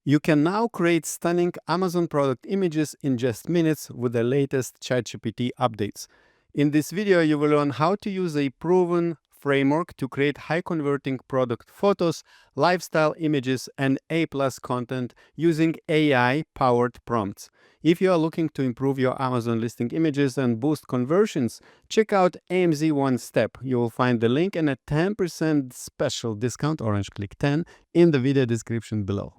You can now create stunning Amazon product images in just minutes with the latest ChatGPT updates. In this video, you will learn how to use a proven framework to create high-converting product photos, lifestyle images, and A+ content using AI-powered prompts. If you are looking to improve your Amazon listing images and boost conversions, check out AMZ One Step. You will find the link and a 10% special discount, Orange Click 10, in the video description below.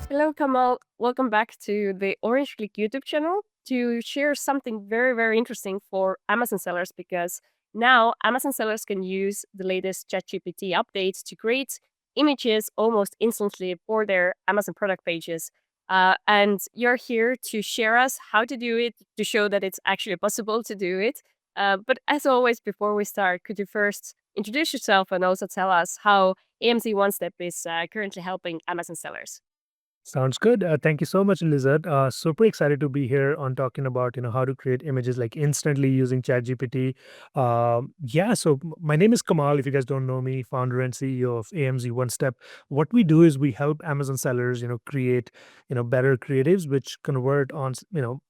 Hello, Kamal. Welcome back to the Orange Click YouTube channel to share something very, very interesting for Amazon sellers, because now Amazon sellers can use the latest ChatGPT updates to create images almost instantly for their Amazon product pages. And you're here to share us how to do it, to show that it's actually possible to do it. But as always, before we start, could you first introduce yourself and also tell us how AMZ One Step is currently helping Amazon sellers? Sounds good. Thank you so much, Lizette. Super excited to be here on talking about how to create images like instantly using ChatGPT. Yeah, so my name is Kamal. If you guys don't know me, founder and CEO of AMZ One Step. What we do is we help Amazon sellers, create better creatives which convert on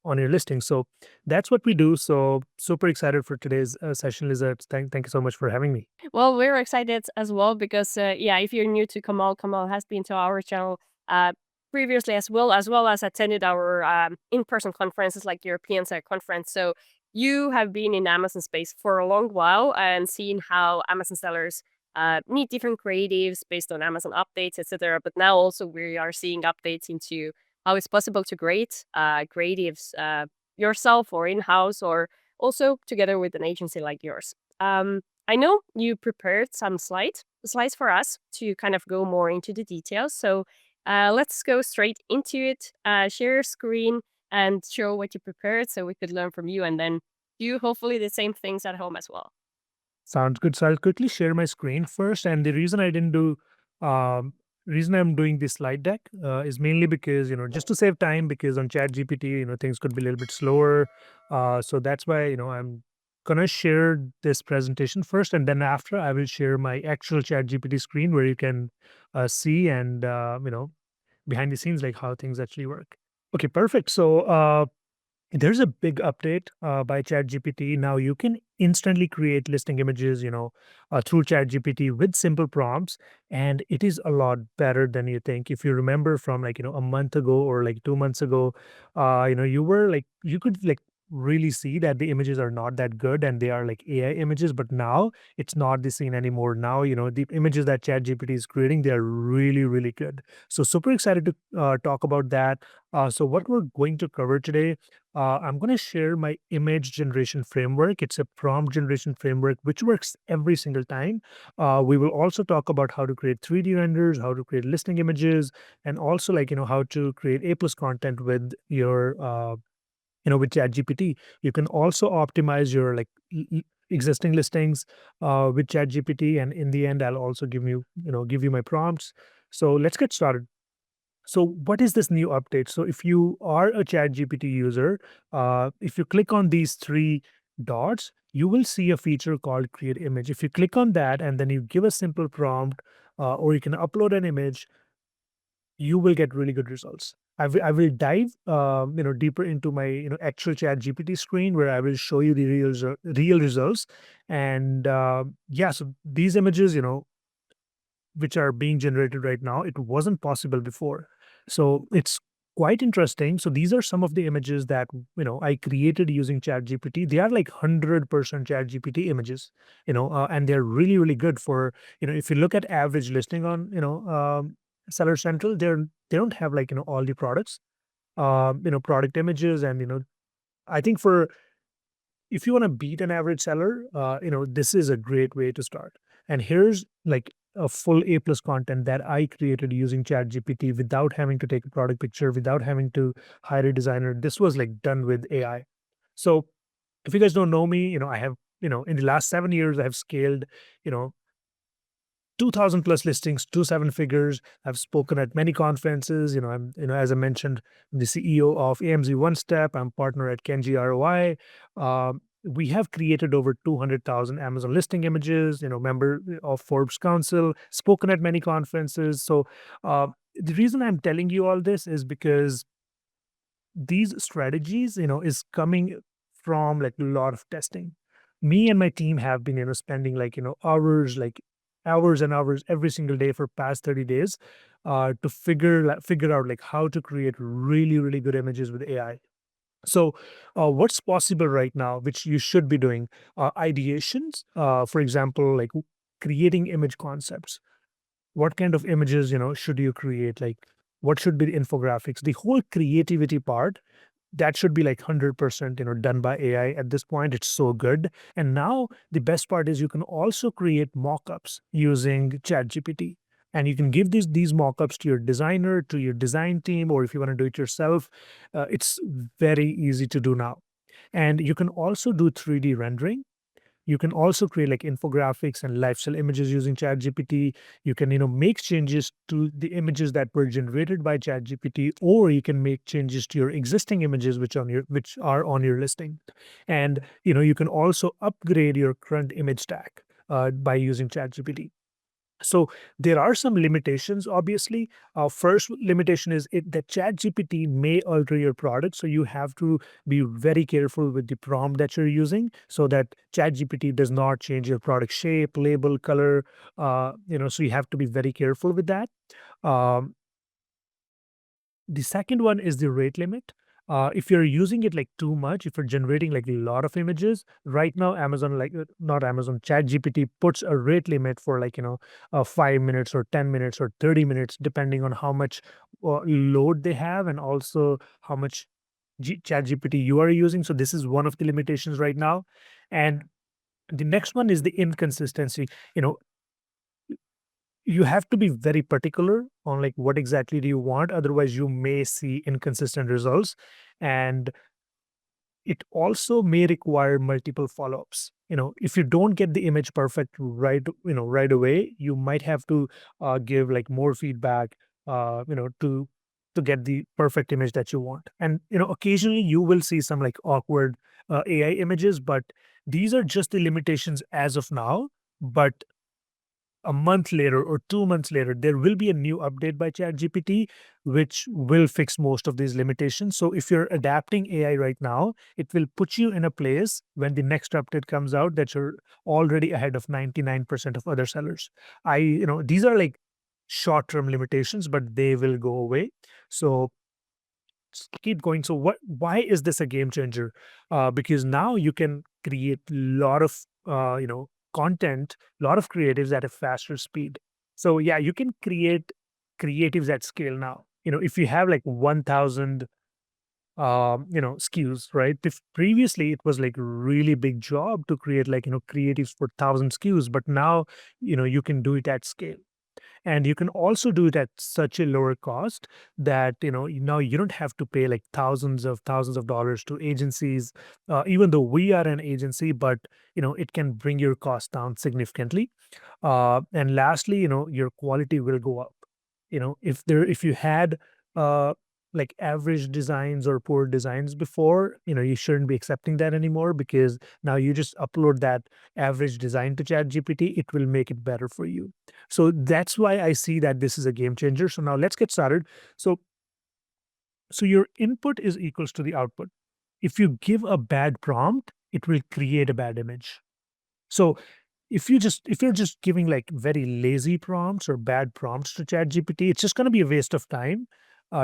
on your listing. So that's what we do. So super excited for today's session, Lizette. Thank you so much for having me. Well, we're excited as well because, yeah, if you're new to Kamal, Kamal has been to our channel uh, previously as well as attended our in-person conferences like European Site Conference. So you have been in Amazon space for a long while and seen how Amazon sellers need different creatives based on Amazon updates, etc. But now also we are seeing updates into how it's possible to create creatives yourself or in-house or also together with an agency like yours. I know you prepared some slides for us to kind of go more into the details. So let's go straight into it. Share your screen and show what you prepared so we could learn from you and then do hopefully the same things at home as well. Sounds good. So I'll quickly share my screen first. And the reason I didn't do, reason I'm doing this slide deck is mainly because, just to save time, because on Chat GPT, things could be a little bit slower. So that's why, I'm gonna share this presentation first, and then after I will share my actual Chat GPT screen where you can see and, behind the scenes, like how things actually work. Okay, perfect. So, there's a big update by ChatGPT. Now you can instantly create listing images, through ChatGPT with simple prompts, and it is a lot better than you think. If you remember from like a month ago or like 2 months ago, you were like you could like really see that the images are not that good and they are like AI images. But now it's not the scene anymore. Now the images that ChatGPT is creating, they are really really good. So super excited to talk about that. So what we're going to cover today, I'm going to share my image generation framework. It's a prompt generation framework which works every single time. We will also talk about how to create 3D renders, how to create listing images, and also like how to create A plus content with your with ChatGPT. You can also optimize your like existing listings with ChatGPT, and in the end, I'll also give you my prompts. So let's get started. So what is this new update? So if you are a ChatGPT user, if you click on these three dots, you will see a feature called Create Image. If you click on that and then you give a simple prompt, or you can upload an image, you will get really good results. I will dive deeper into my actual ChatGPT screen where I will show you the real results. And yeah, so these images, which are being generated right now, it wasn't possible before. So it's quite interesting. So these are some of the images that I created using ChatGPT. They are like 100% ChatGPT images, and they're really really good for if you look at average listing on Seller Central, they don't have like all the products, product images, and I think for if you want to beat an average seller, this is a great way to start. And here's like a full A plus content that I created using ChatGPT without having to take a product picture, without having to hire a designer. This was like done with AI. So if you guys don't know me, I have, in the last 7 years, I have scaled, you know, 2000 plus listings to seven figures. I've spoken at many conferences. I'm, as I mentioned, I'm the CEO of AMZ One Step. I'm partner at Kenji ROI. We have created over 200,000 Amazon listing images, member of Forbes Council, spoken at many conferences. So the reason I'm telling you all this is because these strategies, is coming from like a lot of testing. Me and my team have been, spending like, hours and hours every single day for past 30 days to figure out like how to create really, really good images with AI. So, what's possible right now, which you should be doing, ideations, for example, like creating image concepts. What kind of images, should you create? Like, what should be the infographics? The whole creativity part that should be like 100%, done by AI at this point. It's so good. And now the best part is you can also create mockups using ChatGPT. And you can give these mockups to your designer, to your design team, or if you want to do it yourself, it's very easy to do now. And you can also do 3D rendering. You can also create like infographics and lifestyle images using ChatGPT. You can, make changes to the images that were generated by ChatGPT, or you can make changes to your existing images which are on your listing. And you can also upgrade your current image stack by using ChatGPT. So there are some limitations, obviously. First limitation is that ChatGPT may alter your product. So you have to be very careful with the prompt that you're using so that ChatGPT does not change your product shape, label, color. So you have to be very careful with that. Um, the second one is the rate limit. If you're using it like too much, if you're generating like a lot of images, right now Amazon, like not Amazon, ChatGPT puts a rate limit for like 5 minutes or 10 minutes or 30 minutes, depending on how much load they have and also how much ChatGPT you are using. So this is one of the limitations right now, and the next one is the inconsistency. You have to be very particular on like what exactly do you want, otherwise you may see inconsistent results. And it also may require multiple follow-ups. If you don't get the image perfect right away, you might have to give like more feedback to get the perfect image that you want. And occasionally you will see some like awkward AI images, but these are just the limitations as of now. But a month later or 2 months later, there will be a new update by ChatGPT, which will fix most of these limitations. So if you're adapting AI right now, it will put you in a place when the next update comes out that you're already ahead of 99% of other sellers. These are like short-term limitations, but they will go away. So keep going. So why is this a game changer? Because now you can create a lot of content, a lot of creatives at a faster speed. So yeah, you can create creatives at scale now. If you have like 1,000 SKUs, right? If previously it was like really big job to create like creatives for 1,000 SKUs, but now you can do it at scale. And you can also do it at such a lower cost that now you don't have to pay like thousands of dollars to agencies, even though we are an agency, but it can bring your cost down significantly. And lastly, your quality will go up. If you had uh like average designs or poor designs before, you shouldn't be accepting that anymore, because now you just upload that average design to ChatGPT, it will make it better for you. So that's why I see that this is a game changer. So now let's get started. So your input is equals to the output. If you give a bad prompt, it will create a bad image. So if you're just giving like very lazy prompts or bad prompts to ChatGPT, it's just going to be a waste of time.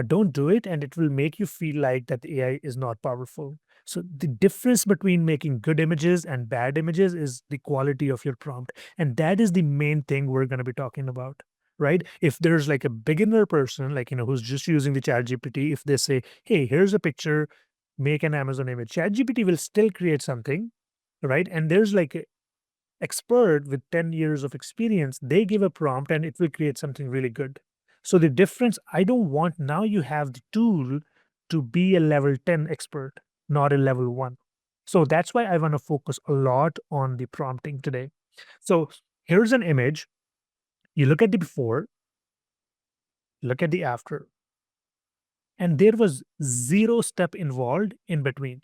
Don't do it, and it will make you feel like that the AI is not powerful. So the difference between making good images and bad images is the quality of your prompt, and that is the main thing we're going to be talking about. Right? If there's like a beginner person, like who's just using the ChatGPT, if they say, "Hey, here's a picture, make an Amazon image," ChatGPT will still create something, right? And there's like expert with 10 years of experience, they give a prompt and it will create something really good. So the difference, I don't want now you have the tool to be a level 10 expert, not a level 1. So that's why I want to focus a lot on the prompting today. So here's an image. You look at the before, look at the after, and there was zero step involved in between.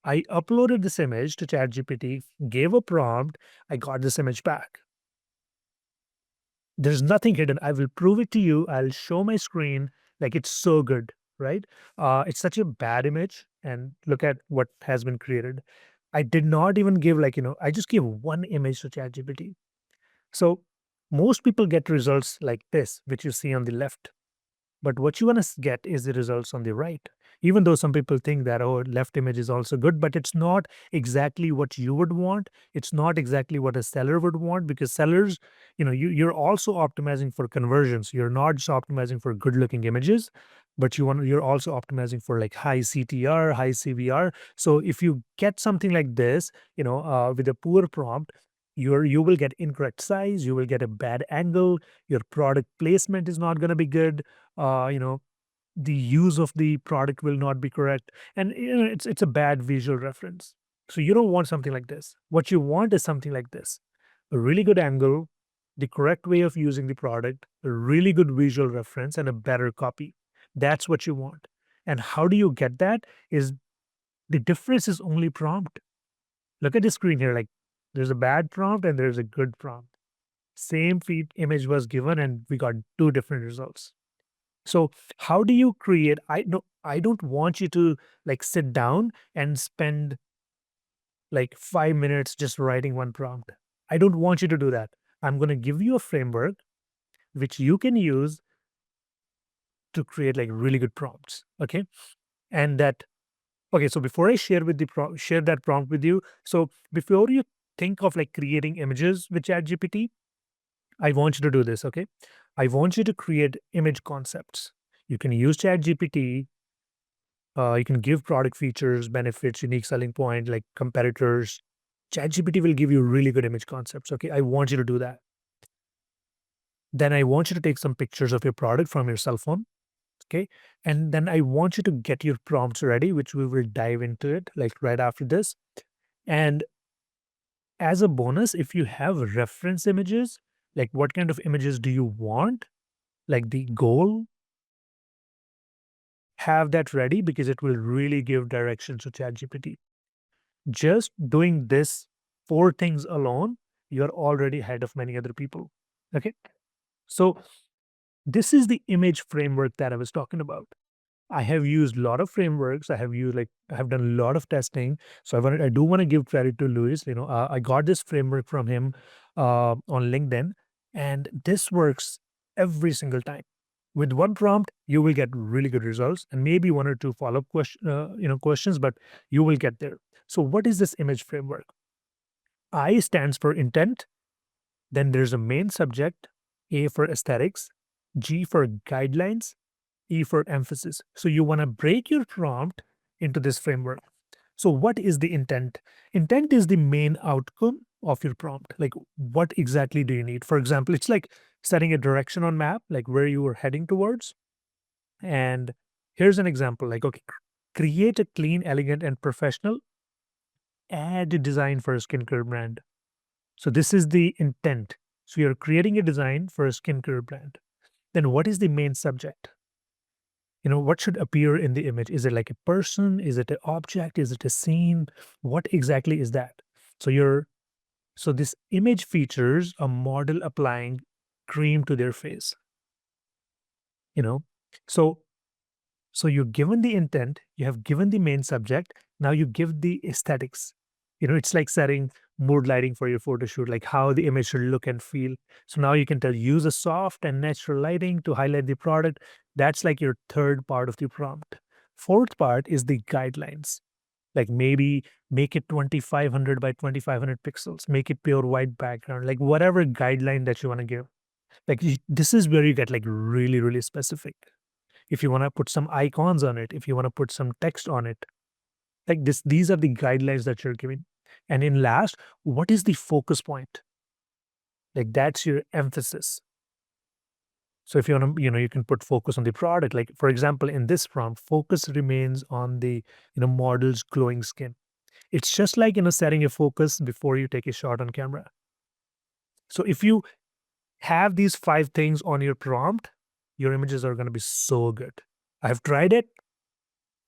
I uploaded this image to ChatGPT, gave a prompt, I got this image back. There's nothing hidden. I will prove it to you. I'll show my screen. Like, it's so good, right? It's such a bad image, and look at what has been created. I did not even give, like, I just gave one image to ChatGPT. So most people get results like this, which you see on the left. But what you want to get is the results on the right. Even though some people think that, oh, left image is also good, but it's not exactly what you would want. It's not exactly what a seller would want, because sellers, you're also optimizing for conversions. You're not just optimizing for good looking images, but you're also optimizing for like high CTR, high CVR. So if you get something like this, with a poor prompt, you will get incorrect size, you will get a bad angle, your product placement is not going to be good, uh, you know, the use of the product will not be correct, and it's a bad visual reference. So you don't want something like this. What you want is something like this: a really good angle, the correct way of using the product, a really good visual reference, and a better copy. That's what you want. And how do you get that? Is the difference is only prompt. Look at the screen here. Like, there's a bad prompt and there's a good prompt. Same feed image was given, and we got two different results. So how do you create? I don't want you to like sit down and spend like 5 minutes just writing one prompt. I don't want you to do that. I'm going to give you a framework which you can use to create like really good prompts. Okay. And that, okay. So before I share with share that prompt with you, so before you think of like creating images with ChatGPT, I want you to do this. Okay. I want you to create image concepts. You can use ChatGPT. You can give product features, benefits, unique selling point, like competitors. ChatGPT will give you really good image concepts. Okay, I want you to do that. Then I want you to take some pictures of your product from your cell phone. Okay, and then I want you to get your prompts ready, which we will dive into it like right after this. And as a bonus, if you have reference images, like what kind of images do you want? Like the goal, have that ready because it will really give direction to ChatGPT. Just doing this four things alone, you're already ahead of many other people. Okay. So this is the image framework that I was talking about. I have used a lot of frameworks. I have done a lot of testing. So I do want to give credit to Luis. I got this framework from him on LinkedIn, and this works every single time. With one prompt, you will get really good results, and maybe one or two follow-up questions, but you will get there. So, what is this image framework? I stands for intent. Then there's a main subject, A for aesthetics, G for guidelines, E for emphasis. So you want to break your prompt into this framework. So what is the intent? Intent is the main outcome of your prompt. Like, what exactly do you need? For example, it's like setting a direction on map, like where you are heading towards. And here's an example, like, okay, create a clean, elegant, and professional ad design for a skincare brand. So this is the intent. So you're creating a design for a skincare brand. Then what is the main subject? What should appear in the image? Is it like a person? Is it an object? Is it a scene? What exactly is that? So this image features a model applying cream to their face. You know, so so you've given the intent, you have given the main subject. Now you give the aesthetics. It's like setting mood lighting for your photo shoot, like how the image should look and feel. So now you can tell use a soft and natural lighting to highlight the product. That's like your third part of the prompt. Fourth part is the guidelines. Like maybe make it 2500 by 2500 pixels, make it pure white background, like whatever guideline that you want to give. Like this is where you get like really, really specific. If you want to put some icons on it, if you want to put some text on it, like this, these are the guidelines that you're giving. And in last, what is the focus point? Like that's your emphasis. So if you want to, you can put focus on the product. Like for example, in this prompt, focus remains on the, model's glowing skin. It's just like, setting a focus before you take a shot on camera. So if you have these five things on your prompt, your images are going to be so good. I've tried it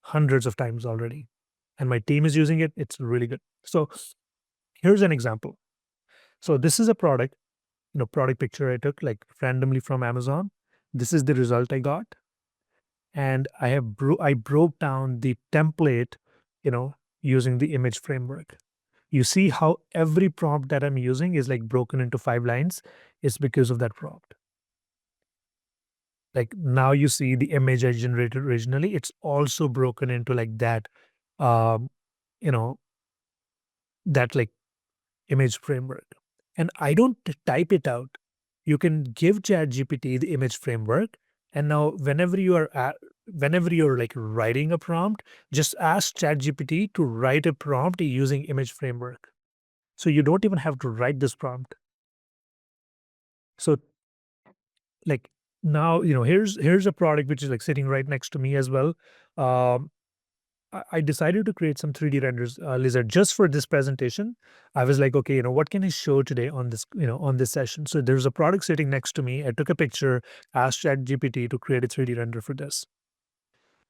hundreds of times already, and my team is using it. It's really good. So here's an example. So this is a product. product picture I took like randomly from Amazon. This is the result I got. And I broke down the template, using the image framework. You see how every prompt that I'm using is like broken into 5 lines. It's because of that prompt. Like now you see the image I generated originally, it's also broken into like that, um, you know, that like image framework. And I don't type it out. You can give ChatGPT the image framework, and now whenever you're like writing a prompt, just ask ChatGPT to write a prompt using image framework. So you don't even have to write this prompt. So like now, here's a product which is like sitting right next to me as well. Um, I decided to create some 3D renders, Lizard, just for this presentation. I was like, okay, what can I show today on this, on this session? So there's a product sitting next to me. I took a picture, asked ChatGPT to create a 3D render for this.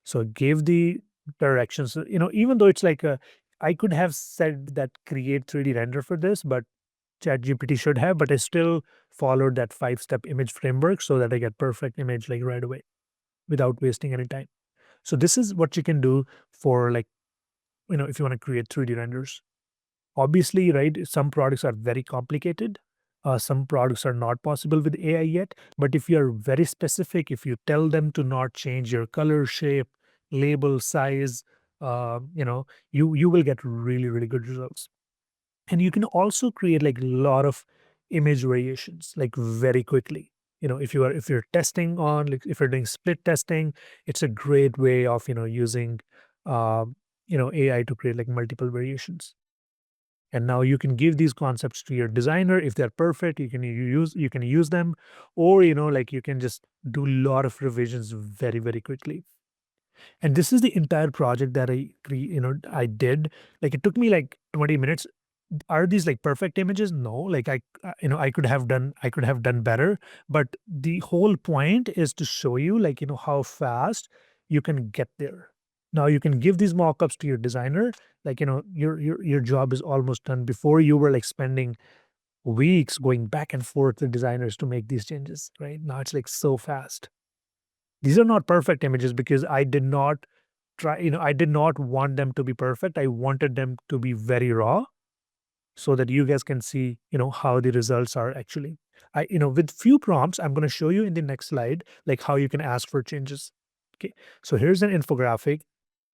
So gave the directions, even though it's like I could have said that create 3D render for this, but ChatGPT should have, but I still followed that 5-step image framework so that I get perfect image like right away without wasting any time. So this is what you can do for like, if you want to create 3D renders. Obviously, right, some products are very complicated. Some products are not possible with AI yet. But if you are very specific, if you tell them to not change your color, shape, label, size, you will get really, really good results. And you can also create like a lot of image variations like very quickly. If you're testing on, like if you're doing split testing, it's a great way of using AI to create like multiple variations. And now you can give these concepts to your designer. If they're perfect, you can use them, or like you can just do a lot of revisions very, very quickly. And this is the entire project that I did. Like it took me like 20 minutes. Are these like perfect images? No, like I could have done better, but the whole point is to show you like how fast you can get there. Now you can give these mock-ups to your designer, like your job is almost done. Before you were like spending weeks going back and forth with designers to make these changes. Right now it's like so fast. These are not perfect images because I did not I did not want them to be perfect. I wanted them to be very raw so that you guys can see, how the results are actually. With few prompts, I'm going to show you in the next slide, like how you can ask for changes. Okay. So here's an infographic.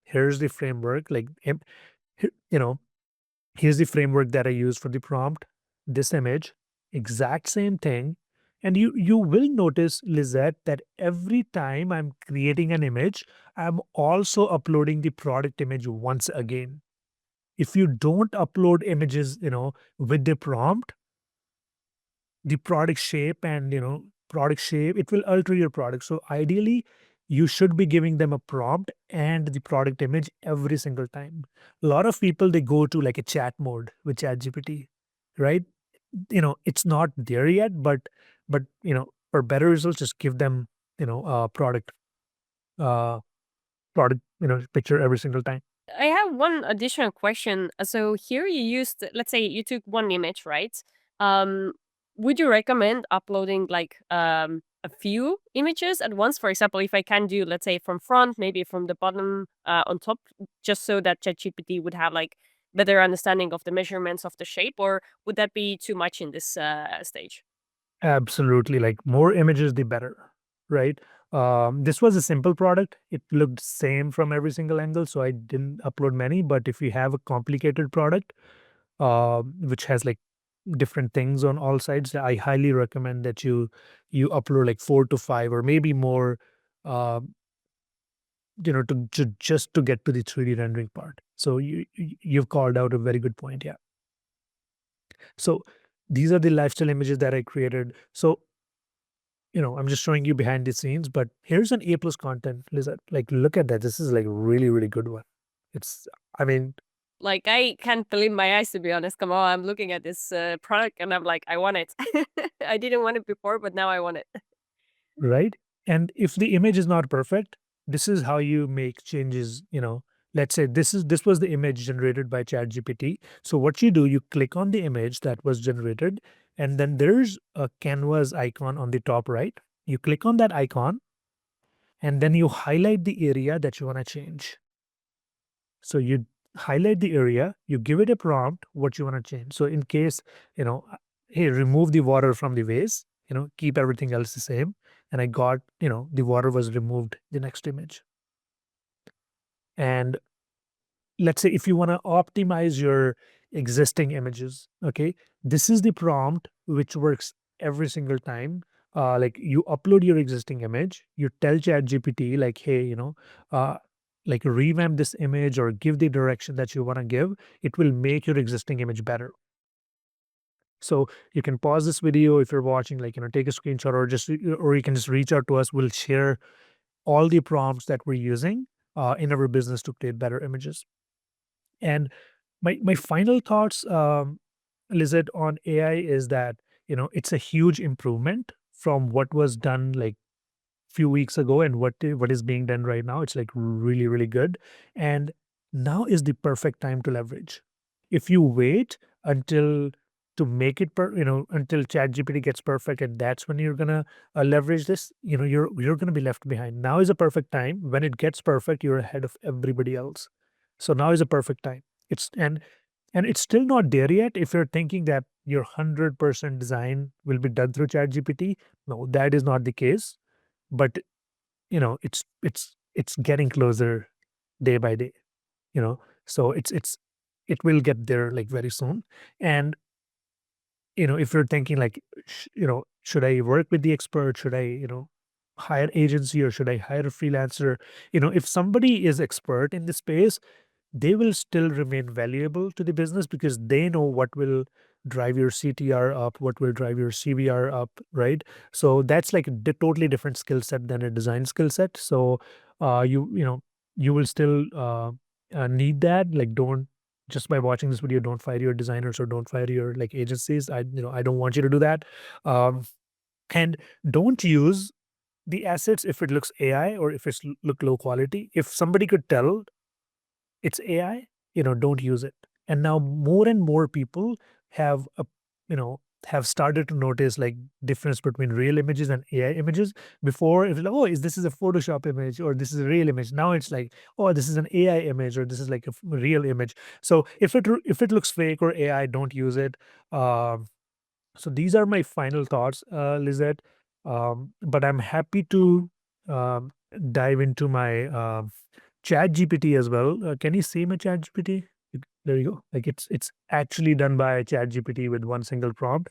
Here's the framework, like, here- you know, here's the framework that I use for the prompt, this image, exact same thing. And you will notice, Lizette, that every time I'm creating an image, I'm also uploading the product image once again. If you don't upload images, with the prompt, the product shape and, product shape, it will alter your product. So ideally, you should be giving them a prompt and the product image every single time. A lot of people, they go to like a chat mode with ChatGPT, right? It's not there yet, but for better results, just give them, uh, product, picture every single time. I have one additional question. So here you used, let's say you took one image, right? Um, would you recommend uploading like a few images at once? For example, if I can do, let's say from front, maybe from the bottom on top, just so that ChatGPT would have like better understanding of the measurements of the shape, or would that be too much in this stage? Absolutely. Like more images, the better, right? This was a simple product. It looked same from every single angle, so I didn't upload many. But if you have a complicated product, which has like different things on all sides, I highly recommend that you upload like 4 to 5 or maybe more, uh, just to get to the 3D rendering part. So you've called out a very good point. Yeah. So these are the lifestyle images that I created. So I'm just showing you behind the scenes, but here's an A plus content, Lizard. Like, look at that. This is like really, really good one. It's, I mean, Like, I can't believe my eyes, to be honest. Come on, I'm looking at this product and I'm like, I want it. I didn't want it before, but now I want it. right? And if the image is not perfect, this is how you make changes. Let's say this was the image generated by ChatGPT. So what you do, you click on the image that was generated, And then there's a canvas icon on the top right. You click on that icon, and then you highlight the area that you want to change. So you highlight the area, you give it a prompt, what you want to change. So in case, hey, remove the water from the vase, keep everything else the same. And I got, the water was removed the next image. And let's say if you want to optimize your existing images, okay, this is the prompt which works every single time. Like you upload your existing image, you tell ChatGPT like, hey, like revamp this image or give the direction that you want to give. It will make your existing image better. So you can pause this video if you're watching, like, take a screenshot or you can just reach out to us. We'll share all the prompts that we're using in our business to create better images. And my final thoughts, Lizette, on AI is that it's a huge improvement from what was done like few weeks ago and what is being done right now. It's like really really good, and now is the perfect time to leverage. If you wait until to make it until ChatGPT gets perfect, and that's when you're gonna leverage this, you're gonna be left behind. Now is a perfect time. When it gets perfect, you're ahead of everybody else. So now is a perfect time. It's and it's still not there yet. If you're thinking that your 100% design will be done through ChatGPT, no, that is not the case. But it's getting closer day by day. So it will get there like very soon. And if you're thinking like, should I work with the expert? Should I hire agency, or should I hire a freelancer? If somebody is expert in the space, they will still remain valuable to the business because they know what will drive your CTR up, what will drive your CVR up, right? So that's like a totally different skill set than a design skill set. So you will still need that. Like, don't just by watching this video, don't fire your designers or don't fire your like agencies. I don't want you to do that. Um, and don't use the assets if it looks AI or if it's look low quality. If somebody could tell it's AI, don't use it. And now more and more people have have started to notice like difference between real images and AI images. Before it was like, oh, this is a Photoshop image or this is a real image. Now it's like, oh, this is an AI image or this is like a real image. So if it looks fake or AI, don't use it. So these are my final thoughts, Lizette. But I'm happy to um, dive into my Chat GPT as well. Can you see my Chat GPT? There you go. Like it's actually done by Chat GPT with one single prompt.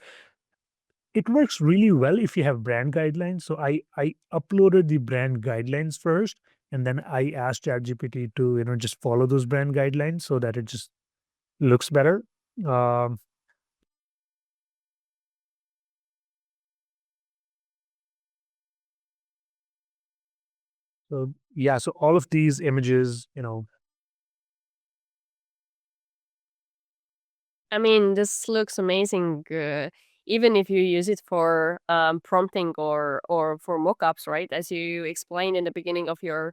It works really well if you have brand guidelines. So I uploaded the brand guidelines first, and then I asked Chat GPT to just follow those brand guidelines so that it just looks better. Um, so yeah, so all of these images, I mean, this looks amazing. Even if you use it for prompting or for mockups, right? As you explained in the beginning of your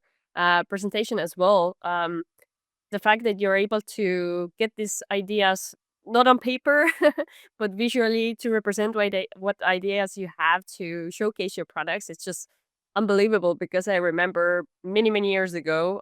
presentation as well. The fact that you're able to get these ideas not on paper but visually to represent what ideas you have to showcase your products, it's just unbelievable. Because I remember many years ago,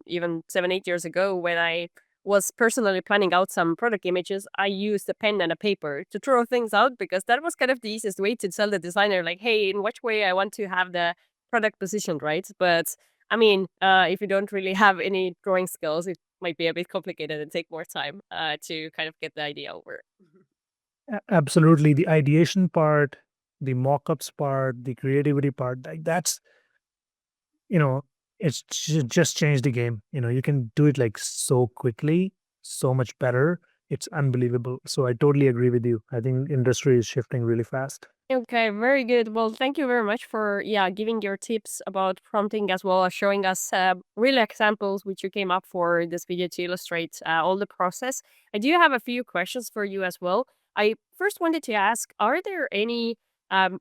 even 7 8 years ago, when I was personally planning out some product images, I used a pen and a paper to throw things out, because that was kind of the easiest way to tell the designer, like, hey, in which way I want to have the product positioned, right? But I mean, if you don't really have any drawing skills, it might be a bit complicated and take more time to kind of get the idea over. absolutely, the ideation part, the mock-ups part, the creativity part, like that's you know, just changed the game. You can do it like so quickly, so much better. It's unbelievable. So I totally agree with you. I think industry is shifting really fast. Okay, very good. Well, thank you very much for giving your tips about prompting, as well as showing us real examples which you came up for this video to illustrate all the process. I do have a few questions for you as well. I first wanted to ask, are there any um,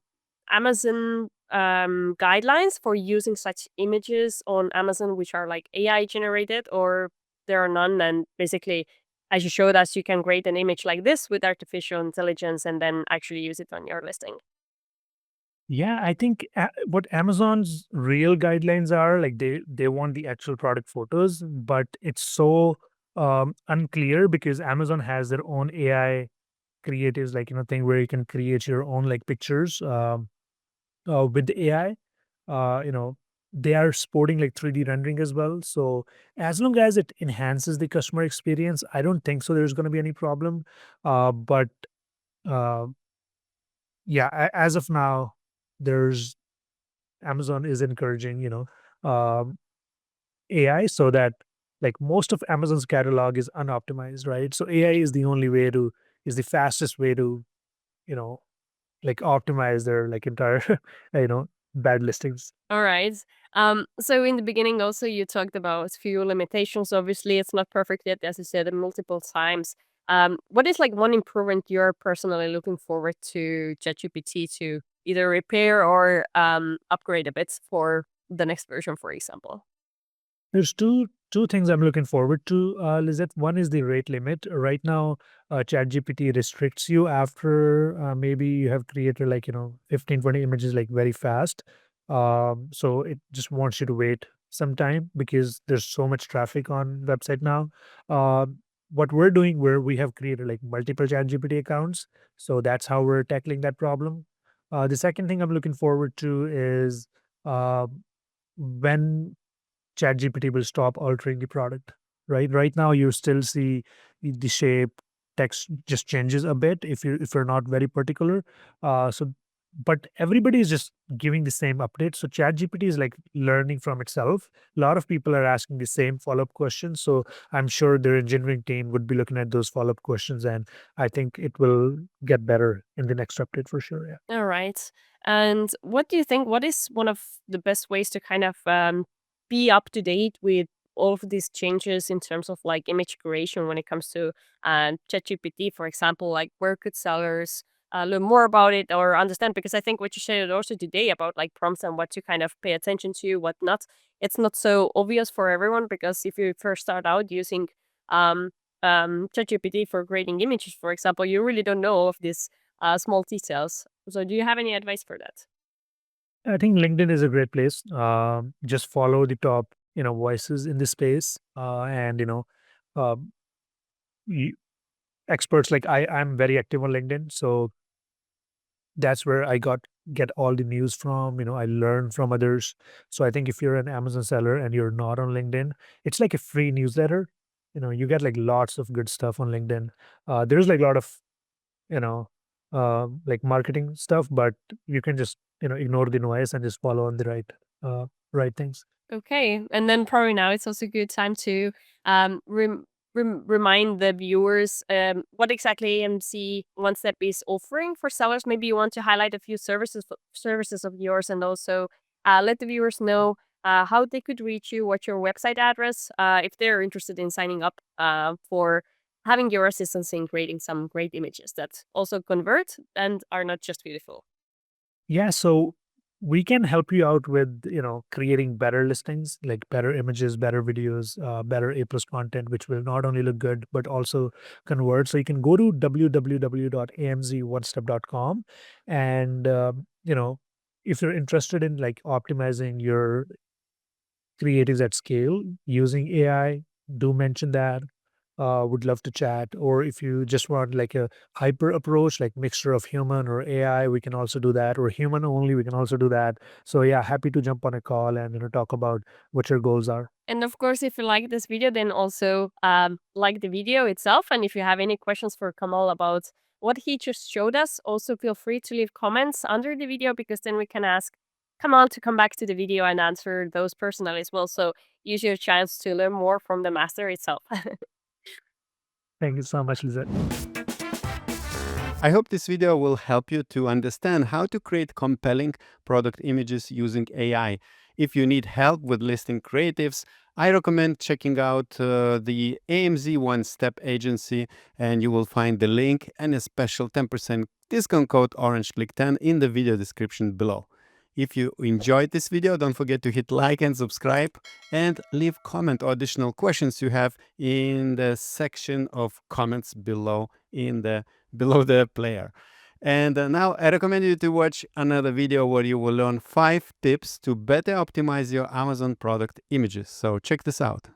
Amazon guidelines for using such images on Amazon which are like AI generated, or there are none? And basically, as you showed us, you can create an image like this with artificial intelligence and then actually use it on your listing. Yeah, I think what Amazon's real guidelines are, like they want the actual product photos, but it's so unclear because Amazon has their own AI creatives, like thing where you can create your own like pictures with the AI. They are supporting like 3D rendering as well. So as long as it enhances the customer experience, I don't think so there's going to be any problem. But uh, yeah, as of now, there's Amazon is encouraging, um, AI so that like most of Amazon's catalog is unoptimized, right? So AI is the only way to is the fastest way to, you know, like optimize their like entire, bad listings. All right. So in the beginning, also you talked about few limitations. Obviously, it's not perfect yet, as you said multiple times. What is like one improvement you're personally looking forward to ChatGPT to either repair or upgrade a bit for the next version, for example? There's two things I'm looking forward to, Lizette. One is the rate limit. Right now, ChatGPT restricts you after maybe you have created like 15, 20 images like very fast. So it just wants you to wait some time because there's so much traffic on website now. What we're doing, where we have created like multiple ChatGPT accounts, so that's how we're tackling that problem. The second thing I'm looking forward to is uh, when ChatGPT will stop altering the product. Right now, you still see the shape, text just changes a bit if you're not very particular. But everybody is just giving the same update. So ChatGPT is like learning from itself. A lot of people are asking the same follow up questions. So I'm sure their engineering team would be looking at those follow up questions, and I think it will get better in the next update for sure. Yeah. All right. And what do you think? What is one of the best ways to kind of be up to date with all of these changes in terms of like image creation when it comes to ChatGPT, for example? Like, where could sellers learn more about it or understand? Because I think what you shared also today about like prompts and what to kind of pay attention to, what not, it's not so obvious for everyone because if you first start out using um, ChatGPT for creating images, for example, you really don't know of these small details. So do you have any advice for that? I think LinkedIn is a great place. Just follow the top, voices in the space, and uh, y- experts like I'm very active on LinkedIn, so that's where I get all the news from. I learn from others. So I think if you're an Amazon seller and you're not on LinkedIn, it's like a free newsletter. You get like lots of good stuff on LinkedIn. There's like a lot of you know like marketing stuff, but you can just ignore the noise and just follow on the right things. Okay, and then probably now it's also a good time to remind the viewers what exactly AMZ One Step is offering for sellers. Maybe you want to highlight a few services of yours, and also let the viewers know how they could reach you, what's your website address, if they're interested in signing up for having your assistance in creating some great images that also convert and are not just beautiful. Yeah, so we can help you out with creating better listings, like better images, better videos, better A plus content, which will not only look good but also convert. So you can go to www.amzonestep.com, and if you're interested in like optimizing your creatives at scale using AI, do mention that. Would love to chat. Or if you just want like a hyper approach, like mixture of human or AI, we can also do that. Or human only, we can also do that. So yeah, happy to jump on a call and talk about what your goals are. And of course, if you like this video, then also like the video itself. And if you have any questions for Kamal about what he just showed us, also feel free to leave comments under the video because then we can ask Kamal to come back to the video and answer those personally as well. So use your chance to learn more from the master itself. Thank you so much, Lizette. I hope this video will help you to understand how to create compelling product images using AI. If you need help with listing creatives, I recommend checking out the AMZ One Step agency, and you will find the link and a special 10% discount code OrangeClick10 in the video description below. If you enjoyed this video, don't forget to hit like and subscribe, and leave comment or additional questions you have in the section of comments below below the player. And now I recommend you to watch another video where you will learn 5 tips to better optimize your Amazon product images. So check this out.